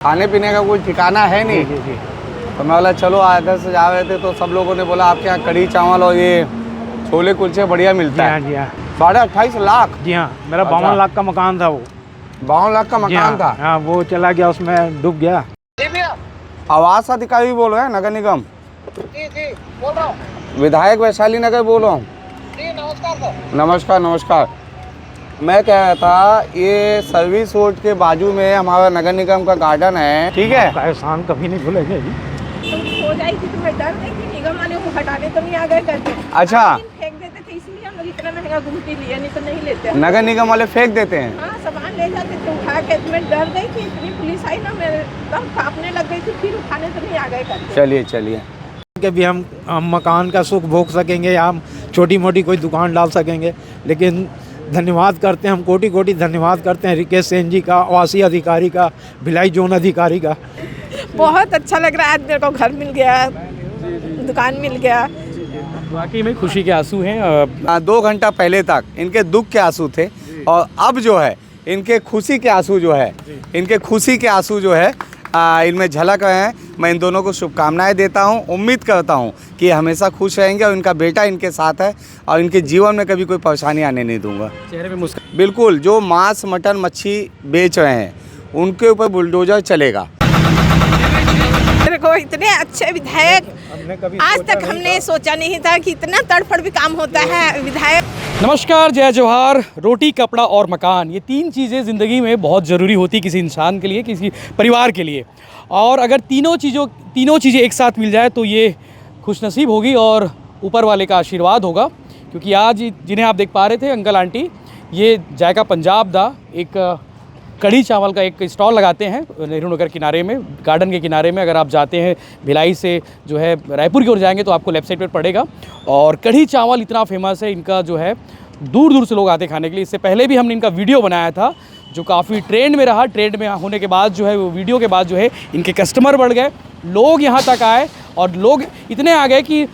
खाने पीने का कोई ठिकाना है नहीं। जी जी। तो मैं बोला चलो इधर से जा रहे थे तो सब लोगों ने बोला आपके यहाँ कढ़ी चावल और ये छोले कुलचे बढ़िया मिलता है। जी हाँ 28.5 लाख। जी हाँ, मेरा अच्छा। 52 लाख का मकान था वो। 52 लाख का जी मकान था। हाँ, वो चला गया, उसमें डूब गया। आवास अधिकारी बोल रहे हैं नगर निगम? जी बोल रहा हूँ। विधायक वैशाली नगर बोल रहा हूँ। जी नमस्कार सर। नमस्कार नमस्कार। मैं कह रहा था ये सर्विस रोड के बाजू में हमारा नगर निगम का गार्डन है, ठीक है? आपका एहसान कभी नहीं भूलेंगे जी। हो जाएगी तो मैं डर रही थी निगम वाले को हटाने तो नहीं आ गए करके। अच्छा। फेंक देते थे इसलिए हम लोग इतना महंगा गुमटी लिए, नहीं तो नहीं लेते। नगर निगम वाले फेंक देते हैं? हाँ, सामान ले जाते थे उठा के। मैं डर गई थी, इतनी पुलिस आई ना, मैं एकदम कांपने लग गई थी, फिर उठाने तो नहीं आ गए करके। चलिए चलिए। कि भी हम मकान का सुख भोग सकेंगे या हम छोटी मोटी कोई दुकान डाल सकेंगे, लेकिन धन्यवाद करते हैं, हम कोटि कोटि धन्यवाद करते हैं रिकेश सेन जी का, आवासीय अधिकारी का, भिलाई जोन अधिकारी का। बहुत अच्छा लग रहा है, आज मेरे को घर मिल गया, दुकान मिल गया। वाकई में खुशी के आंसू हैं। 2 घंटा पहले तक इनके दुख के आंसू थे और अब जो है इनके खुशी के आंसू जो है, इनके खुशी के आंसू जो है इनमें झलक रहे हैं। मैं इन दोनों को शुभकामनाएं देता हूं, उम्मीद करता हूं कि ये हमेशा खुश रहेंगे और इनका बेटा इनके साथ है और इनके जीवन में कभी कोई परेशानी आने नहीं दूंगा। चेहरे पे मुस्कान। बिल्कुल, जो मांस मटन मच्छी बेच रहे हैं उनके ऊपर बुलडोजर चलेगा। मेरे को इतने अच्छे विधायक आज तक हमने सोचा नहीं था कि इतना तड़फड़ भी काम होता है विधायक। नमस्कार, जय जवाहर। रोटी, कपड़ा और मकान, ये 3 चीज़ें ज़िंदगी में बहुत ज़रूरी होती है किसी इंसान के लिए, किसी परिवार के लिए। और अगर तीनों चीज़ें एक साथ मिल जाए तो ये खुशनसीब होगी और ऊपर वाले का आशीर्वाद होगा। क्योंकि आज जिन्हें आप देख पा रहे थे अंकल आंटी, ये जायका पंजाब दा एक कढ़ी चावल का एक स्टॉल लगाते हैं नेहरू नगर किनारे में, गार्डन के किनारे में। अगर आप जाते हैं भिलाई से जो है रायपुर की ओर जाएंगे तो आपको लेफ्ट साइड पर पड़ेगा। और कढ़ी चावल इतना फेमस है इनका, जो है दूर दूर से लोग आते खाने के लिए। इससे पहले भी हमने इनका वीडियो बनाया था जो काफ़ी ट्रेंड में रहा। ट्रेंड में होने के बाद जो है वो वीडियो के बाद जो है इनके कस्टमर बढ़ गए, लोग यहाँ तक आए और लोग इतने आ गए कि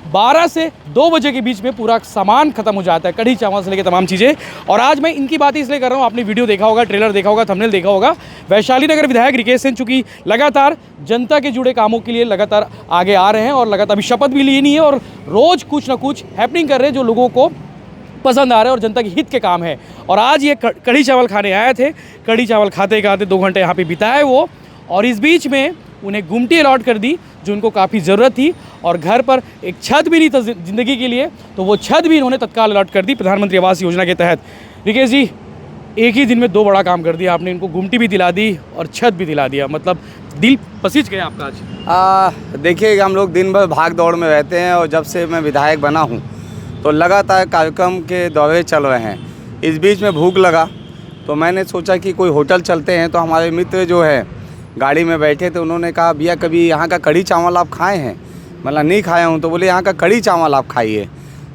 12 से 2 बजे के बीच में पूरा सामान खत्म हो जाता है, कढ़ी चावल से लेकर तमाम चीज़ें। और आज मैं इनकी बात इसलिए कर रहा हूँ, आपने वीडियो देखा होगा, ट्रेलर देखा होगा, थंबनेल देखा होगा। वैशाली नगर विधायक रिकेश सेन चूँकि लगातार जनता के जुड़े कामों के लिए लगातार आगे आ रहे हैं और लगातार अभी शपथ भी लेनी है और रोज़ कुछ ना कुछ हैपनिंग कर रहे हैं जो लोगों को पसंद आ रहे हैं और जनता के हित के काम है। और आज ये कढ़ी चावल खाने आए थे। कढ़ी चावल खाते खाते 2 घंटे यहाँ पे बिताए वो, और इस बीच में उन्हें गुमटी अलॉट कर दी जो उनको काफ़ी ज़रूरत थी। और घर पर एक छत भी नहीं था ज़िंदगी के लिए, तो वो छत भी इन्होंने तत्काल अलॉट कर दी प्रधानमंत्री आवास योजना के तहत। रिकेश जी, एक ही दिन में 2 बड़ा काम कर दिया आपने, इनको गुमटी भी दिला दी और छत भी दिला दिया, मतलब दिल पसीज गया आपका आज। देखिए, हम लोग दिन भर भाग दौड़ में रहते हैं और जब से मैं विधायक बना हूँ तो लगातार कार्यक्रम के दौरे चल रहे हैं। इस बीच में भूख लगा तो मैंने सोचा कि कोई होटल चलते हैं। तो हमारे मित्र जो है गाड़ी में बैठे थे, उन्होंने कहा भैया कभी यहाँ का कढ़ी चावल आप खाए हैं? मतलब नहीं खाया हूँ। तो बोले यहाँ का कढ़ी चावल आप खाइए।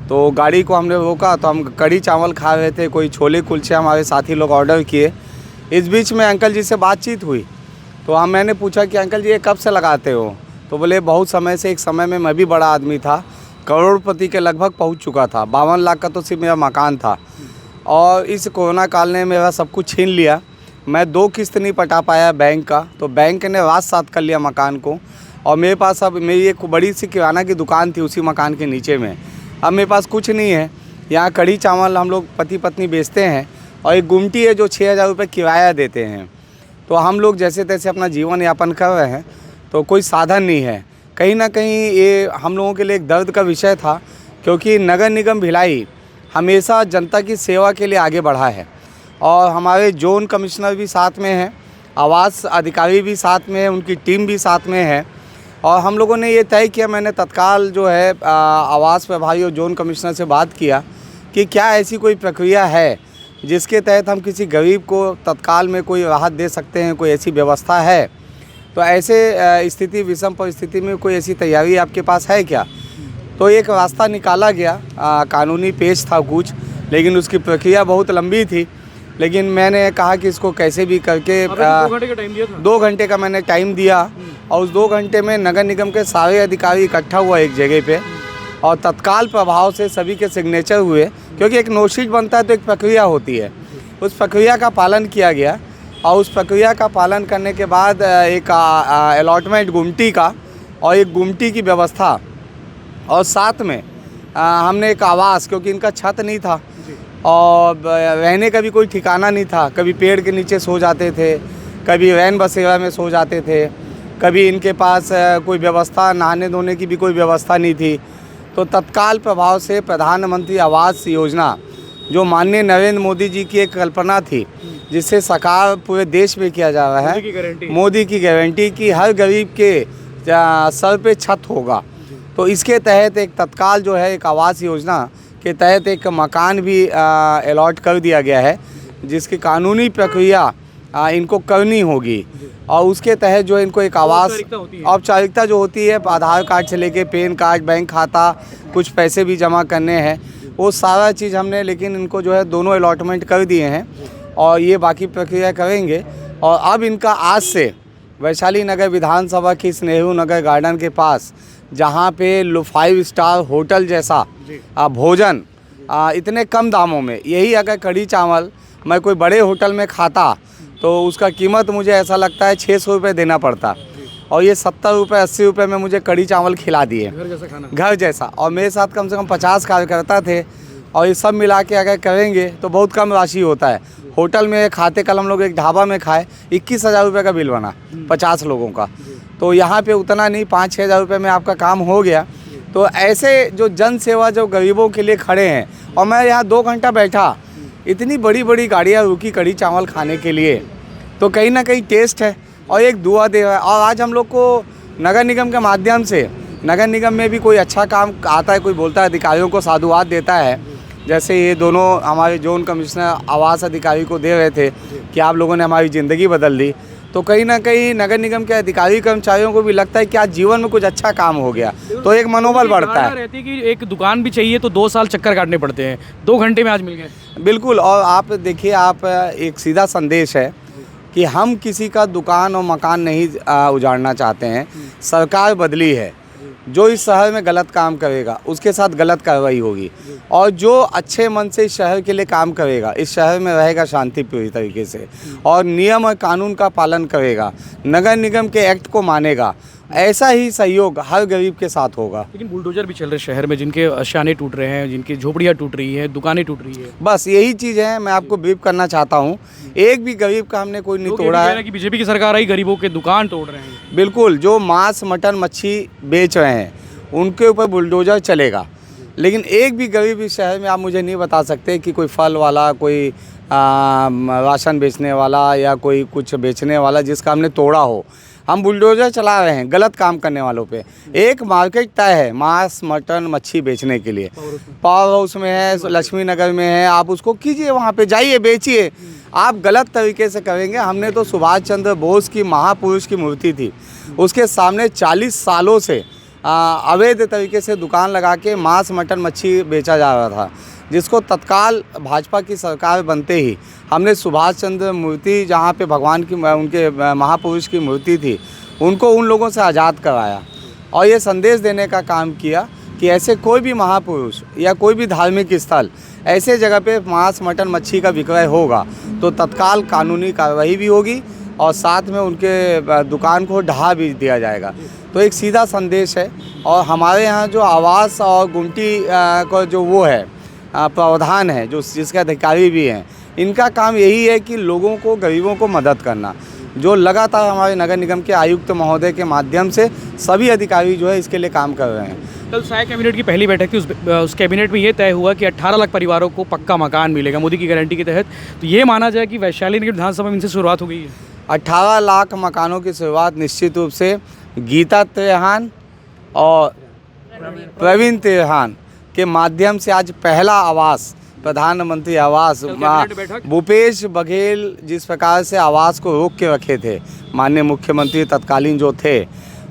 तो गाड़ी को हमने रोका तो हम कढ़ी चावल खा रहे थे, कोई छोले कुलचे हमारे साथी लोग ऑर्डर किए। इस बीच में अंकल जी से बातचीत हुई तो मैंने पूछा कि अंकल जी ये कब से लगाते हो? तो बोले बहुत समय से। एक समय में मैं भी बड़ा आदमी था, करोड़पति के लगभग पहुंच चुका था। 52 लाख का तो सिर्फ मेरा मकान था और इस कोरोना काल ने मेरा सब कुछ छीन लिया। मैं 2 किस्त नहीं पटा पाया बैंक का, तो बैंक ने रात सात कर लिया मकान को। और मेरे पास अब मेरी एक बड़ी सी किराना की दुकान थी उसी मकान के नीचे में। अब मेरे पास कुछ नहीं है। यहाँ कढ़ी चावल हम लोग पति पत्नी बेचते हैं और एक गुमटी है जो 6000 रुपये किराया देते हैं। तो हम लोग जैसे तैसे अपना जीवन यापन कर रहे हैं, तो कोई साधन नहीं है। कहीं ना कहीं ये हम लोगों के लिए एक दर्द का विषय था, क्योंकि नगर निगम भिलाई हमेशा जनता की सेवा के लिए आगे बढ़ा है और हमारे जोन कमिश्नर भी साथ में हैं, आवास अधिकारी भी साथ में है, उनकी टीम भी साथ में है। और हम लोगों ने ये तय किया, मैंने तत्काल जो है आवास प्रभारी और जोन कमिश्नर से बात किया कि क्या ऐसी कोई प्रक्रिया है जिसके तहत हम किसी गरीब को तत्काल में कोई राहत दे सकते हैं, कोई ऐसी व्यवस्था है? तो ऐसे स्थिति विषम परिस्थिति में कोई ऐसी तैयारी आपके पास है क्या? तो एक रास्ता निकाला गया, कानूनी पेश था कुछ, लेकिन उसकी प्रक्रिया बहुत लंबी थी। लेकिन मैंने कहा कि इसको कैसे भी करके 2 घंटे का टाइम दिया था। 2 घंटे का मैंने टाइम दिया और उस 2 घंटे में नगर निगम के सारे अधिकारी इकट्ठा हुआ एक जगह पे और तत्काल प्रभाव से सभी के सिग्नेचर हुए। क्योंकि एक नोटशीट बनता है तो एक प्रक्रिया होती है, उस प्रक्रिया का पालन किया गया और उस प्रक्रिया का पालन करने के बाद एक अलॉटमेंट गुमटी का और एक गुमटी की व्यवस्था, और साथ में हमने एक आवास, क्योंकि इनका छत नहीं था और रहने का भी कोई ठिकाना नहीं था। कभी पेड़ के नीचे सो जाते थे, कभी रैन बसेरा में सो जाते थे, कभी इनके पास कोई व्यवस्था, नहाने धोने की भी कोई व्यवस्था नहीं थी। तो तत्काल प्रभाव से प्रधानमंत्री आवास योजना, जो माननीय नरेंद्र मोदी जी की एक कल्पना थी, जिससे साकार पूरे देश में किया जा रहा है, मोदी की गारंटी कि हर गरीब के सर पे छत होगा। तो इसके तहत एक तत्काल जो है एक आवास योजना के तहत एक मकान भी अलॉट कर दिया गया है, जिसकी कानूनी प्रक्रिया इनको करनी होगी। और उसके तहत जो इनको एक आवास औपचारिकता जो होती है, आधार कार्ड से लेके पैन कार्ड, बैंक खाता, कुछ पैसे भी जमा करने हैं, वो सारा चीज़ हमने, लेकिन इनको जो है दोनों अलॉटमेंट कर दिए हैं और ये बाकी प्रक्रिया करेंगे। और अब इनका आज से वैशाली नगर विधानसभा की नेहरू नगर गार्डन के पास, जहाँ पे 5 स्टार होटल जैसा भोजन इतने कम दामों में, यही अगर कढ़ी चावल मैं कोई बड़े होटल में खाता तो उसका कीमत मुझे ऐसा लगता है 600 रुपये देना पड़ता, और ये 70 रुपये 80 रुपये में मुझे कढ़ी चावल खिला दिए, घर जैसा खाना, घर जैसा। और मेरे साथ कम से कम 50 कार्यकर्ता थे, और ये सब मिला के अगर करेंगे तो बहुत कम राशि होता है। होटल में खाते, कल हम लोग एक ढाबा में खाए, 21,000 रुपये का बिल बना 50 लोगों का। तो यहाँ पे उतना नहीं, 5-6 हज़ार रुपये में आपका काम हो गया। तो ऐसे जो जन सेवा जो गरीबों के लिए खड़े हैं, और मैं यहाँ 2 घंटा बैठा, इतनी बड़ी बड़ी गाड़ियाँ रुकी कढ़ी चावल खाने के लिए, तो कहीं ना कहीं टेस्ट है और एक दुआ दे रहा है। और आज हम लोग को नगर निगम के माध्यम से, नगर निगम में भी कोई अच्छा काम आता है, कोई बोलता है, अधिकारियों को साधुवाद देता है, जैसे ये दोनों हमारे जोन कमिश्नर आवास अधिकारी को दे रहे थे कि आप लोगों ने हमारी ज़िंदगी बदल दी, तो कहीं ना कहीं नगर निगम के अधिकारी कर्मचारियों को भी लगता है कि आज जीवन में कुछ अच्छा काम हो गया, तो एक मनोबल बढ़ता है। रहती है कि एक दुकान भी चाहिए तो 2 साल चक्कर काटने पड़ते हैं, 2 घंटे में आज मिल गए। बिल्कुल। और आप देखिए, आप एक सीधा संदेश है कि हम किसी का दुकान और मकान नहीं उजाड़ना चाहते हैं। सरकार बदली है, जो इस शहर में गलत काम करेगा उसके साथ गलत कार्रवाई होगी, और जो अच्छे मन से इस शहर के लिए काम करेगा, इस शहर में रहेगा शांतिपूर्ण तरीके से और नियम और कानून का पालन करेगा, नगर निगम के एक्ट को मानेगा, ऐसा ही सहयोग हर गरीब के साथ होगा। लेकिन बुलडोजर भी चल रहे शहर में, जिनके आशियाने टूट रहे हैं, जिनकी झोपड़ियाँ टूट रही है, दुकानें टूट रही है। बस यही चीज़ है, मैं आपको ब्रीफ करना चाहता हूँ। एक भी गरीब का हमने कोई नहीं तोड़ा है कि बीजेपी की सरकार आई, गरीबों के दुकान तोड़ रहे हैं। बिल्कुल, जो मांस मटन मच्छी बेच रहे हैं उनके ऊपर बुलडोजर चलेगा, लेकिन एक भी गरीब इस शहर में आप मुझे नहीं बता सकते कि कोई फल वाला, कोई राशन बेचने वाला या कोई कुछ बेचने वाला जिसका हमने तोड़ा हो। हम बुलडोजर चला रहे हैं गलत काम करने वालों पे। एक मार्केट तय है मांस मटन मच्छी बेचने के लिए, पावर हाउस में है, लक्ष्मी नगर में है, आप उसको कीजिए, वहाँ पे जाइए, बेचिए। आप गलत तरीके से करेंगे। हमने तो सुभाष चंद्र बोस की महापुरुष की मूर्ति थी, उसके सामने 40 सालों से अवैध तरीके से दुकान लगा के मांस मटन मच्छी बेचा जा रहा था, जिसको तत्काल भाजपा की सरकार बनते ही हमने सुभाष चंद्र मूर्ति, जहाँ पे भगवान की, उनके महापुरुष की मूर्ति थी, उनको उन लोगों से आज़ाद कराया और ये संदेश देने का काम किया कि ऐसे कोई भी महापुरुष या कोई भी धार्मिक स्थल, ऐसे जगह पे मांस मटन मच्छी का विक्रय होगा तो तत्काल कानूनी कार्रवाई भी होगी और साथ में उनके दुकान को ढहा भी दिया जाएगा। तो एक सीधा संदेश है। और हमारे यहाँ जो आवास और गुमटी का जो वो है प्रावधान है, जो जिसके अधिकारी भी हैं, इनका काम यही है कि लोगों को, गरीबों को मदद करना, जो लगातार हमारे नगर निगम के आयुक्त महोदय के माध्यम से सभी अधिकारी जो है इसके लिए काम कर रहे हैं। कल साय कैबिनेट की पहली बैठक थी, उस कैबिनेट में ये तय हुआ कि 18 लाख परिवारों को पक्का मकान मिलेगा मोदी की गारंटी के तहत। तो ये माना जाए कि वैशाली नगर विधानसभा में इनसे शुरुआत हो गई है। 18 लाख मकानों की शुरुआत निश्चित रूप से गीता त्रेहान और प्रवीण त्रेहान के माध्यम से आज पहला आवास, प्रधानमंत्री आवास, भूपेश बघेल जिस प्रकार से आवास को रोक के रखे थे माननीय मुख्यमंत्री तत्कालीन जो थे,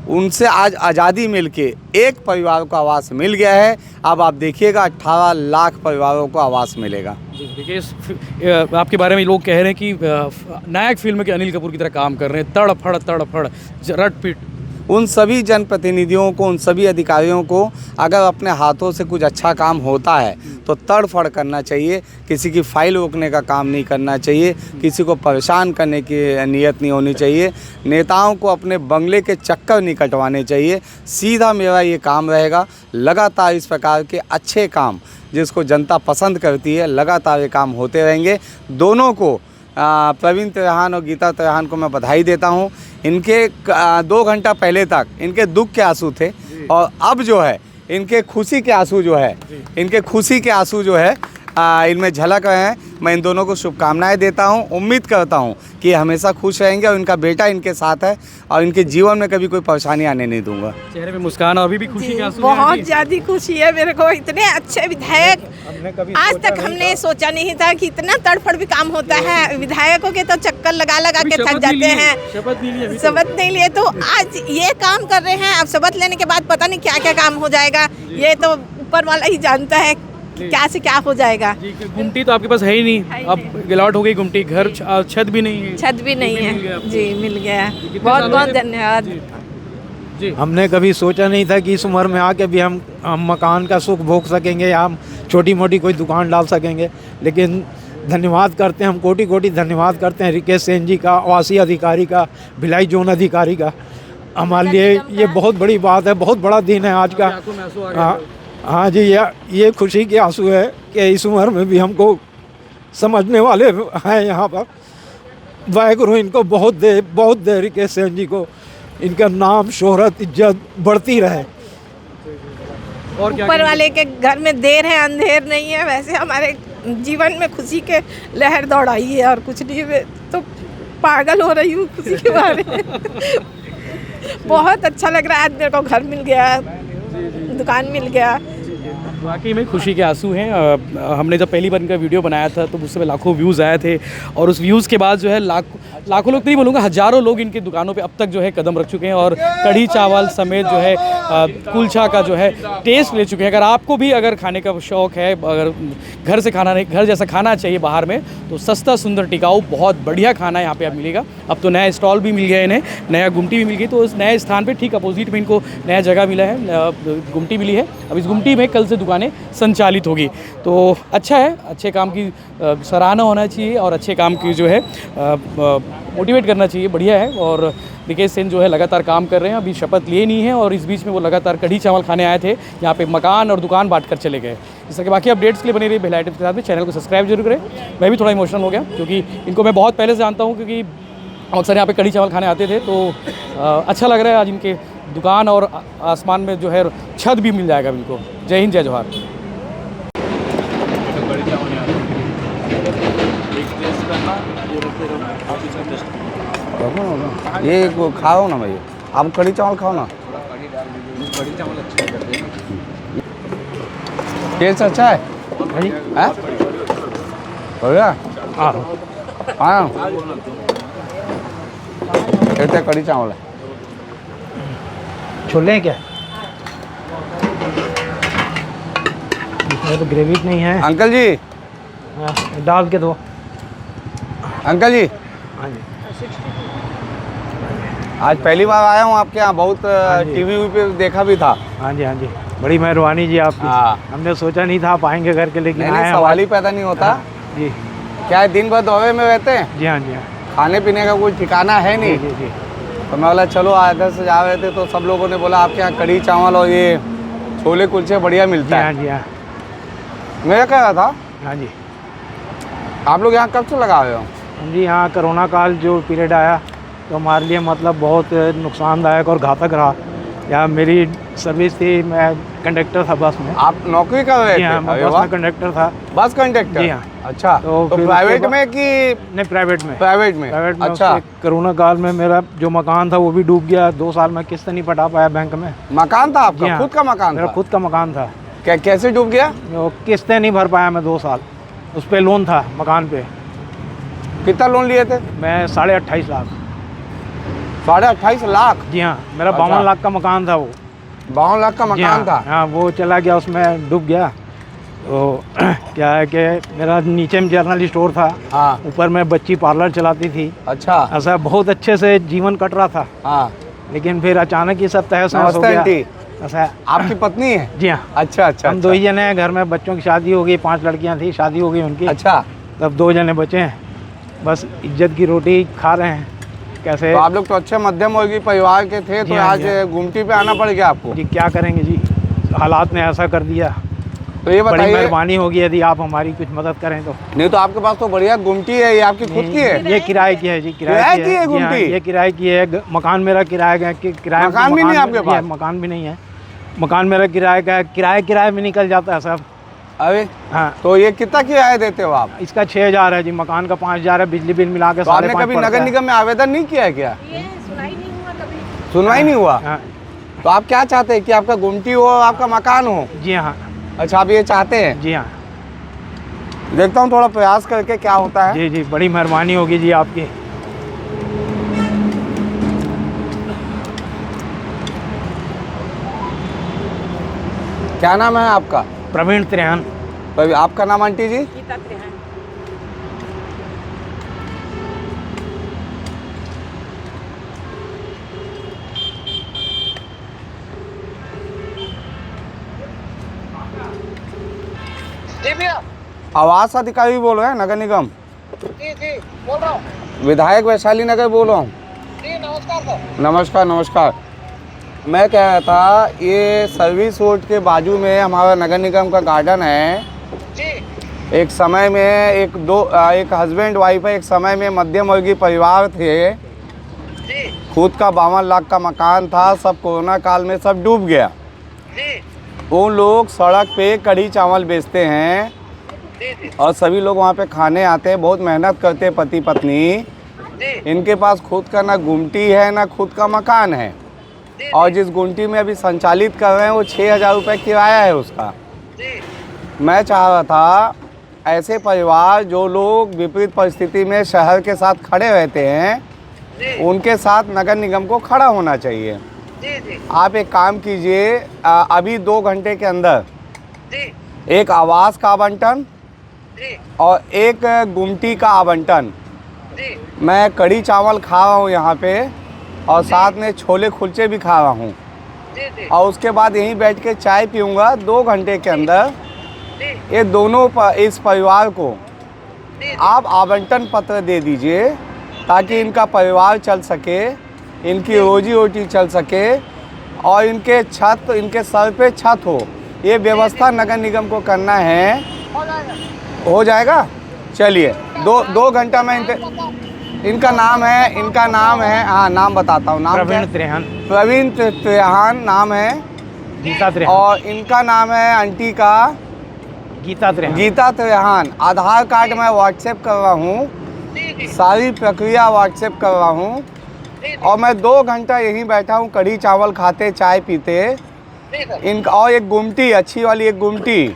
उनसे आज आज़ादी मिलके एक परिवार को आवास मिल गया है। अब आप देखिएगा 18 लाख परिवारों को आवास मिलेगा। देखिए, आपके बारे में लोग कह रहे हैं कि नायक फिल्म के अनिल कपूर की तरह काम कर रहे हैं, तड़फड़ रट पीट। उन सभी जनप्रतिनिधियों को, उन सभी अधिकारियों को अगर अपने हाथों से कुछ अच्छा काम होता है तो तड़फड़ करना चाहिए। किसी की फाइल रोकने का काम नहीं करना चाहिए, किसी को परेशान करने की नीयत नहीं होनी चाहिए, नेताओं को अपने बंगले के चक्कर नहीं कटवाने चाहिए। सीधा मेरा ये काम रहेगा, लगातार इस प्रकार के अच्छे काम जिसको जनता पसंद करती है, लगातार ये काम होते रहेंगे। दोनों को प्रवीण त्रेहान और गीता त्रेहान को मैं बधाई देता हूँ। इनके 2 घंटा पहले तक इनके दुख के आंसू थे और अब जो है इनके खुशी के आंसू जो है, इनके खुशी के आंसू जो है इनमें झलक रहे हैं। मैं इन दोनों को शुभकामनाएं देता हूं। उम्मीद करता हूं कि हमेशा खुश रहेंगे और इनका बेटा इनके साथ है और इनके जीवन में कभी कोई परेशानी आने नहीं दूंगा। चेहरे पे मुस्कान और अभी भी खुशी के आंसू बहुत ज़्यादा खुशी है मेरे को। इतने अच्छे विधायक आज तक हमने सोचा नहीं था कि इतना तड़फड़ भी काम होता है। विधायकों के तो चक्कर लगा लगा के थक जाते हैं, शपथ नहीं लिए तो आज ये काम कर रहे हैं। अब शपथ लेने के बाद पता नहीं क्या क्या काम हो जाएगा, ये तो ऊपर वाला ही जानता है क्या से क्या हो जाएगा। गुमटी तो आपके पास है ही नहीं, अब गिलावट हो गई गुमटी, घर छत भी नहीं है। छत भी नहीं है जी, मिल गया। बहुत बहुत धन्यवाद। जी हमने कभी सोचा नहीं था कि इस उम्र में आके भी हम मकान का सुख भोग सकेंगे या हम छोटी मोटी कोई दुकान डाल सकेंगे। लेकिन धन्यवाद करते हैं हम, कोटि कोटि धन्यवाद करते हैं रिकेश सेन जी का, आवासीय अधिकारी का, भिलाई जोन अधिकारी का। हमारे लिए ये बहुत बड़ी बात है, बहुत बड़ा दिन है आज का। हाँ जी, ये खुशी के आंसू है कि इस उम्र में भी हमको समझने वाले हैं यहाँ पर। वाहेगुरु इनको बहुत दे रिकेश सेन जी को, इनका नाम शोहरत इज्जत बढ़ती रहे। और क्या ऊपर वाले के घर में देर है अंधेर नहीं है। वैसे हमारे जीवन में खुशी के लहर दौड़ाई है और कुछ नहीं। मैं तो पागल हो रही हूँ खुशी के बारे में। बहुत अच्छा लग रहा है। आज मेरे को घर मिल गया, दुकान मिल गया। वाकई में खुशी के आंसू हैं। हमने जब पहली बार इनका वीडियो बनाया था तो उस समय लाखों व्यूज़ आए थे और उस व्यूज़ के बाद जो है लाखों लोग नहीं बोलूँगा, हज़ारों लोग इनकी दुकानों पे अब तक जो है कदम रख चुके हैं और कढ़ी चावल समेत जो है कुलचा का जो है टेस्ट ले चुके हैं। अगर आपको भी अगर खाने का शौक़ है, अगर घर से खाना नहीं, घर जैसा खाना चाहिए बाहर में, तो सस्ता सुंदर टिकाऊ बहुत बढ़िया खाना यहाँ पे आप मिलेगा। अब तो नया स्टॉल भी मिल गया इन्हें, नया गुमटी भी मिल गई, तो उस नए स्थान पर ठीक अपोजिट में इनको नया जगह मिला है, गुमटी मिली है। अब इस गुमटी में कल से दुकानें संचालित होगी। तो अच्छा है, अच्छे काम की सराहना होना चाहिए और अच्छे काम की जो है मोटिवेट करना चाहिए, बढ़िया है। और रिकेश सेन जो है लगातार काम कर रहे हैं, अभी शपथ लिए नहीं है और इस बीच में वो लगातार कढ़ी चावल खाने आए थे, यहाँ पे मकान और दुकान बांट कर चले गए। इस तरह के बाकी अपडेट्स के लिए बने रहिए भिलाई टिप्स के साथ में। चैनल को सब्सक्राइब जरूर करें। मैं भी थोड़ा इमोशनल हो गया क्योंकि इनको मैं बहुत पहले से जानता हूँ, क्योंकि अक्सर यहाँ पे कढ़ी चावल खाने आते थे। तो अच्छा लग रहा है आज इनके दुकान और आसमान में जो है छत भी मिल जाएगा इनको। जय हिंद, जय जोहार। ये खाओ ना भैया, आप कढ़ी चावल खाओ ना। टेस्ट अच्छा है भैया। हाँ कहते कढ़ी चावल है। छोले हैं क्या? इसमें तो ग्रेवी नहीं है। अंकल जी, हाँ, डाल के दो। अंकल जी, हाँ जी, आज पहली बार आया हूँ आपके यहाँ, बहुत टीवी पे देखा भी था। हाँ जी, हाँ जी, बड़ी मेहरबानी जी आपकी। हाँ। हमने सोचा नहीं था आप आएंगे करके, लेकिन नहीं, आए सवाल ही पैदा नहीं होता। हाँ, जी क्या है, दिन भर दौरे में रहते हैं, जी, हाँ जी, हाँ खाने पीने का कोई ठिकाना है नहीं। जी, जी। तो मैं बोला चलो इधर से जा रहे थे तो सब लोगों ने बोला आपके यहाँ कढ़ी चावल और ये छोले कुलचे बढ़िया मिलता है। हाँ जी, हाँ मैं कह रहा था, हाँ जी, आप लोग यहाँ कब से लगा रहे हो? जी हाँ, कोरोना काल जो पीरियड आया तो हमारे लिए मतलब बहुत नुकसानदायक और घातक रहा। यहाँ मेरी सर्विस थी, मैं कंडक्टर था बस में। आप नौकरी कर रहे थे? हाँ, मैं बस में कंडक्टर था। Bus conductor? जी हाँ। अच्छा, तो फिर प्राइवेट में कि? नहीं, प्राइवेट में। प्राइवेट में। अच्छा। कोरोना काल में मेरा जो मकान था वो भी डूब गया। 2 साल में किस्त नहीं पटा पाया बैंक में। मकान था आपका? खुद का मकान? मेरा खुद का मकान था। कैसे डूब गया? किस्तें नहीं भर पाया मैं 2 साल। उस पर लोन था मकान पे। कितना लोन लिए थे? मैं 28.5 लाख। 28.5 लाख? जी हाँ, मेरा 52 लाख का मकान था वो। 52 लाख का मकान था? हाँ, वो चला गया, उसमें डूब गया। तो क्या है कि मेरा नीचे में जनरल स्टोर था। हाँ। ऊपर में बच्ची पार्लर चलाती थी। अच्छा। ऐसा बहुत अच्छे से जीवन कट रहा था। हाँ। लेकिन फिर अचानक ही सब तहस नहस हो नमस्ते गया। आंटी, ऐसा आपकी पत्नी है? जी हाँ, अच्छा अच्छा हम 2 ही जने हैं घर में, बच्चों की शादी हो गई, 5 लड़कियां थी, शादी हो गई उनकी। अच्छा, तब 2 जने बचे हैं, बस इज्जत की रोटी खा रहे हैं। कैसे? तो आप लोग तो अच्छे मध्यम वर्गीय परिवार के थे, जी तो हाँ, आज जी हाँ। गुमटी पे आना पड़ गया आपको। जी क्या करेंगे जी, हालात ने ऐसा कर दिया। तो ये बड़ी बताइए, मेहरबानी होगी यदि आप हमारी कुछ मदद करें तो। नहीं तो आपके पास तो बढ़िया गुमटी है, ये आपकी खुद की है? ये किराए की है जी, किराए की है जी हाँ, गुमटी? ये किराए की है। मकान मेरा किराए किराए मकान भी नहीं है आपके पास? मकान भी नहीं है, मकान मेरा किराए का है, किराए में निकल जाता है सब। अरे हाँ, तो ये कितना किराया देते हो आप? इसका 6,000 है जी, मकान का 5,000 है, बिजली बिल मिला के तो आपने 5,500 कभी पड़ता नगर है। निगम में आवेदन नहीं किया है क्या? ये सुनाई नहीं हुआ कभी। सुनवाई नहीं हुआ? हाँ, तो आप क्या चाहते हैं कि आपका गुमटी हो, आपका मकान हो? जी हाँ, अच्छा, आप ये चाहते हैं? जी हाँ, देखता हूँ थोड़ा प्रयास करके क्या होता है। जी जी, बड़ी मेहरबानी होगी जी आपकी। क्या नाम है आपका? प्रवीण त्रेहन। तो आपका नाम आंटी जी? गीता त्रेहन। जी भैया। आवास अधिकारी बोल रहे हैं नगर निगम? जी जी बोल रहा हूँ। विधायक वैशाली नगर बोल रहा हूँ। जी नमस्कार सर। नमस्कार नमस्कार। मैं कह रहा था, ये सर्विस रोड के बाजू में हमारा नगर निगम का गार्डन है। जी एक समय में एक हस्बैंड वाइफ है, एक समय में मध्यम वर्गीय परिवार थे, जी खुद का 52 लाख का मकान था, सब कोरोना काल में सब डूब गया। जी वो लोग सड़क पे कढ़ी चावल बेचते हैं जी जी और सभी लोग वहाँ पे खाने आते हैं, बहुत मेहनत करते हैं पति पत्नी। जी इनके पास खुद का ना गुमटी है ना खुद का मकान है, जी और जिस गुमटी में अभी संचालित कर रहे हैं वो 6,000 रुपये किराया है उसका। जी मैं चाह रहा था ऐसे परिवार जो लोग विपरीत परिस्थिति में शहर के साथ खड़े रहते हैं, जी उनके साथ नगर निगम को खड़ा होना चाहिए। जी जी आप एक काम कीजिए, अभी 2 घंटे के अंदर जी एक आवास का आवंटन जी और एक गुमटी का आवंटन। जी मैं कढ़ी चावल खा रहा हूँ यहाँ पे, और साथ में छोले कुलचे भी खा रहा हूँ, जी जी और उसके बाद यहीं बैठ के चाय पीऊँगा। 2 घंटे के अंदर जी ये दोनों इस परिवार को जी आप आवंटन पत्र दे दीजिए, ताकि इनका परिवार चल सके, इनकी रोजी रोटी चल सके, और इनके सर पे छत हो। ये व्यवस्था नगर निगम को करना है। हो जाएगा। हो जाएगा? चलिए, 2 घंटा में इनका नाम है, हाँ नाम बताता हूँ। नाम क्या प्रवीण है? त्रेहन, प्रवीण त्रेहन नाम है, गीता त्रेहन, और इनका नाम है आंटी का गीता त्रेहन। गीता त्रेहन। आधार कार्ड मैं व्हाट्सएप कर रहा हूँ, जी जी सारी प्रक्रिया व्हाट्सएप कर रहा हूँ, जी और मैं 2 घंटा यहीं बैठा हूँ कढ़ी चावल खाते चाय पीते। जी सर। इनका और एक गुमटी, अच्छी वाली एक गुमटी,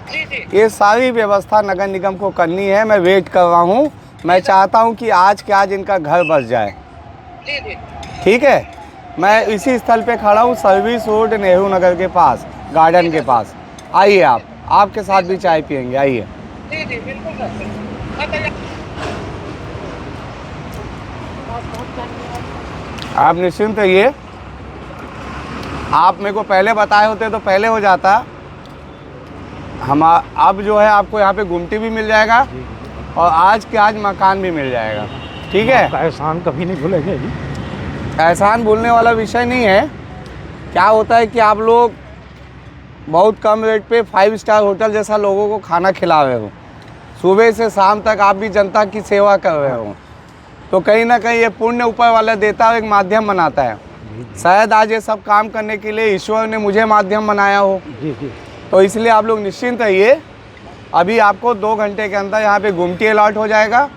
जी जी ये सारी व्यवस्था नगर निगम को करनी है। मैं वेट कर रहा हूँ। मैं चाहता हूँ कि आज के आज इनका घर बस जाए। जी जी ठीक है? मैं इसी स्थल पे खड़ा हूँ, सर्विस रोड नेहरू नगर के पास, गार्डन के पास। आइए, आपके साथ भी चाय पियेंगे, आइए। जी जी बिल्कुल सर। मैं तैयार। आप निश्चिंत रहिए। आप मेरे को पहले बताए होते तो पहले हो जाता। अब जो है आपको यहाँ पे गुमटी भी मिल जाएगा, और आज के आज मकान भी मिल जाएगा। ठीक है? आपका एहसान कभी नहीं भूलेंगे जी। एहसान भूलने वाला विषय नहीं है। क्या होता है कि आप लोग बहुत कम रेट पे 5 स्टार होटल जैसा लोगों को खाना खिला रहे हो, सुबह से शाम तक आप भी जनता की सेवा कर रहे हो, तो कहीं ना कहीं ये पुण्य ऊपर वाला देता है, एक माध्यम बनाता है। शायद आज ये सब काम करने के लिए ईश्वर ने मुझे माध्यम बनाया हो, जी जी, तो इसलिए आप लोग निश्चिंत रहिए। अभी आपको 2 घंटे के अंदर यहाँ पे गुमटी अलॉट हो जाएगा,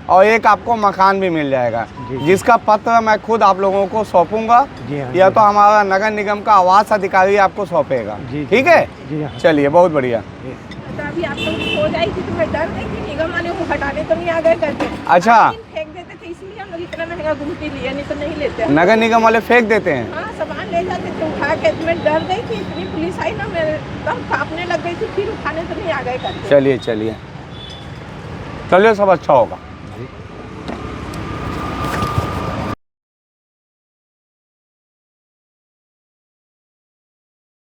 और एक आपको मकान भी मिल जाएगा, जिसका पत्र मैं खुद आप लोगों को सौंपूंगा, जी हाँ, या तो हमारा नगर निगम का आवास अधिकारी आपको सौंपेगा। जी, ठीक है? जी हाँ। चलिए, बहुत बढ़िया। तो अभी आप लोग हो जाएगी तो मैं डर रही थी, निगम वाले को हटाने तो नहीं आ गए करके। अच्छा। फेंक देते थे, इसलिए हम लोग इतना महंगा गुमटी लिए, नहीं तो नहीं लेते। नगर निगम वाले फेंक देते हैं? हाँ, सामान ले जाते थे उठा के। मैं डर गई थी, इतनी पुलिस आई ना, मैं एकदम कांपने लग गई थी, फिर उठाने तो नहीं आ गए करके। चलिए, सब अच्छा होगा।